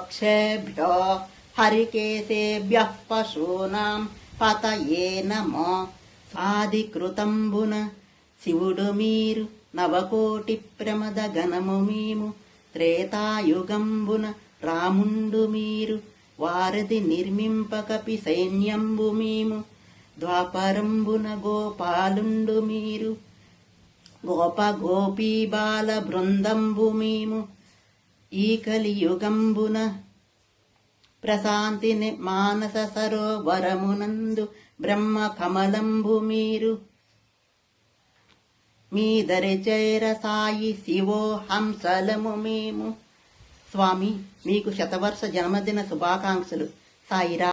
వక్షేభ్యో హరికేశేభ్యః పశూనాం పతయే నమో. ఆదికృతంబున శివుడు మీరు నవకోటి ప్రమద గణము మేము. త్రేతాయుగంబున రాముండు మీరు వారధి నిర్మింపకపి సైన్యంబు మేము. ద్వాపరంబున గోపాలుండు మీరు గోప గోపీ బాల బృందంబు మేము. ఈ కలియుగంబున ప్రశాంతి మానస సరోవరమునందు బ్రహ్మ కమలంబు మీరు. మీ దరిచైర సాయి శివో హంసలము మేము. స్వామి, మీకు శతవర్ష జన్మదిన శుభాకాంక్షలు. సాయిరా.